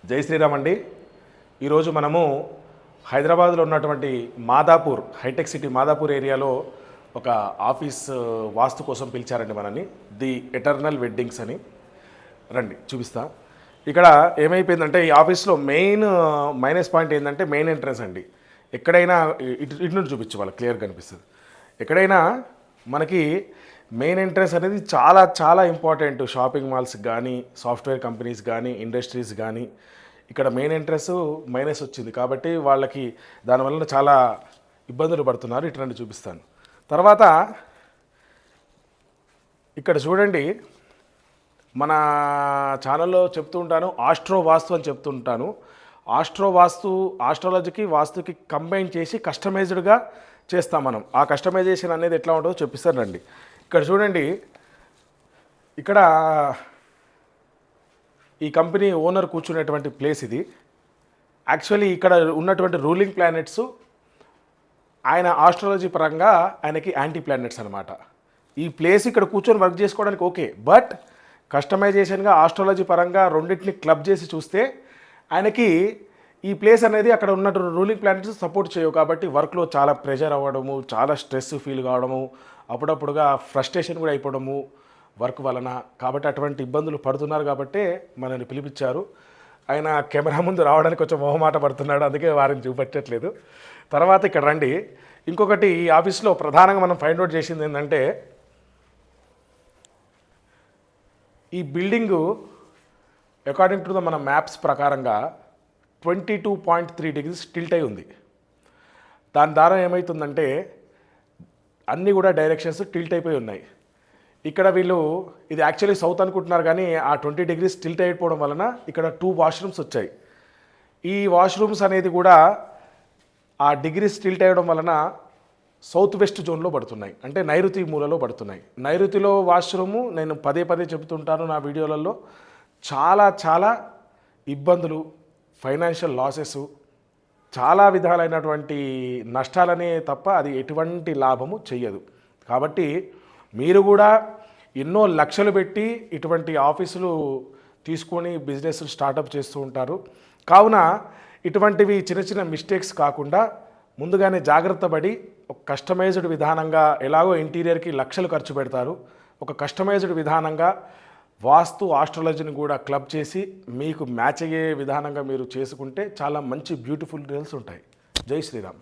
జై శ్రీరామ్ అండి. ఈరోజు మనము హైదరాబాద్లో ఉన్నటువంటి మాదాపూర్ హైటెక్ సిటీ మాదాపూర్ ఏరియాలో ఒక ఆఫీస్ వాస్తు కోసం పిలిచారండి మనల్ని. ది ఎటర్నల్ వెడ్డింగ్స్ అని. రండి చూపిస్తా. ఇక్కడ ఏమైపోయిందంటే ఈ ఆఫీస్లో మైనస్ పాయింట్ ఏంటంటే మెయిన్ ఎంట్రన్స్ అండి. ఎక్కడైనా ఇటు నుండి చూపించు, వాళ్ళకి క్లియర్ కనిపిస్తుంది. ఎక్కడైనా మనకి మెయిన్ ఎంట్రన్స్ అనేది చాలా చాలా ఇంపార్టెంట్. షాపింగ్ మాల్స్కి కానీ, సాఫ్ట్వేర్ కంపెనీస్ కానీ, ఇండస్ట్రీస్ కానీ ఇక్కడ మెయిన్ ఎంట్రన్స్ మైనస్ వచ్చింది కాబట్టి వాళ్ళకి దానివల్ల చాలా ఇబ్బందులు పడుతున్నారు. ఇటువంటి చూపిస్తాను. తర్వాత ఇక్కడ చూడండి, మన ఛానల్లో చెప్తూ ఉంటాను ఆస్ట్రో వాస్తు అని చెప్తుంటాను. ఆస్ట్రాలజీకి వాస్తుకి కంబైన్ చేసి కస్టమైజ్డ్గా చేస్తాం మనం. ఆ కస్టమైజేషన్ అనేది ఎట్లా ఉంటుందో చూపిస్తానండి. ఇక్కడ చూడండి, ఇక్కడ ఈ కంపెనీ ఓనర్ కూర్చునేటువంటి ప్లేస్ ఇది. యాక్చువల్లీ ఇక్కడ ఉన్నటువంటి రూలింగ్ ప్లానెట్స్ ఆయన ఆస్ట్రాలజీ పరంగా ఆయనకి యాంటీ ప్లానెట్స్ అనమాట. ఈ ప్లేస్ ఇక్కడ కూర్చొని వర్క్ చేసుకోవడానికి ఓకే, బట్ కస్టమైజేషన్గా ఆస్ట్రాలజీ పరంగా రెండింటిని క్లబ్ చేసి చూస్తే ఆయనకి ఈ ప్లేస్ అనేది అక్కడ ఉన్న రూలింగ్ ప్లానెట్స్ సపోర్ట్ చేయవు. కాబట్టి వర్క్లో చాలా ప్రెషర్ అవ్వడము, చాలా స్ట్రెస్ ఫీల్ కావడము, అప్పుడప్పుడుగా ఫ్రస్ట్రేషన్ కూడా అయిపోవడము వర్క్ వలన. కాబట్టి అటువంటి ఇబ్బందులు పడుతున్నారు కాబట్టే మనల్ని పిలిపించారు. ఆయన కెమెరా ముందు రావడానికి కొంచెం మొహమాట పడుతున్నాడు, అందుకే వారిని చూపెట్టట్లేదు. తర్వాత ఇక్కడ రండి. ఇంకొకటి ఈ ఆఫీస్లో ప్రధానంగా మనం ఫైండ్ అవుట్ చేసింది ఏంటంటే, ఈ బిల్డింగు అకార్డింగ్ టు మన మ్యాప్స్ ప్రకారంగా 22.3 degrees టిల్ట్ అయి ఉంది. దాని ద్వారా ఏమవుతుందంటే అన్నీ కూడా డైరెక్షన్స్ టిల్ట్ అయిపోయి ఉన్నాయి. ఇక్కడ వీళ్ళు ఇది యాక్చువల్లీ సౌత్ అనుకుంటున్నారు, కానీ ఆ 20 degrees టిల్ట్ అయిపోవడం వలన ఇక్కడ 2 వాష్రూమ్స్ వచ్చాయి. ఈ వాష్రూమ్స్ అనేది కూడా ఆ డిగ్రీస్ టిల్ట్ అయ్యడం వలన సౌత్ వెస్ట్ జోన్లో పడుతున్నాయి, అంటే నైరుతి మూలలో పడుతున్నాయి. నైరుతిలో వాష్రూము నేను పదే చెబుతుంటాను నా వీడియోలలో, చాలా చాలా ఇబ్బందులు, ఫైనాన్షియల్ లాసెస్, చాలా విధాలైనటువంటి నష్టాలనే తప్ప అది ఎటువంటి లాభము చెయ్యదు. కాబట్టి మీరు కూడా ఎన్నో లక్షలు పెట్టి ఇటువంటి ఆఫీసులు తీసుకొని బిజినెస్ స్టార్టప్ చేస్తూ ఉంటారు. కావున ఇటువంటివి చిన్న చిన్న మిస్టేక్స్ కాకుండా ముందుగానే జాగ్రత్త పడి ఒక కస్టమైజ్డ్ విధానంగా, ఎలాగో ఇంటీరియర్కి లక్షలు ఖర్చు పెడతారు, ఒక కస్టమైజ్డ్ విధానంగా వాస్తు ఆస్ట్రాలజీని కూడా క్లబ్ చేసి మీకు మ్యాచ్ అయ్యే విధానంగా మీరు చేసుకుంటే చాలా మంచి బ్యూటిఫుల్ రిజల్ట్స్ ఉంటాయి. జై శ్రీరామ్.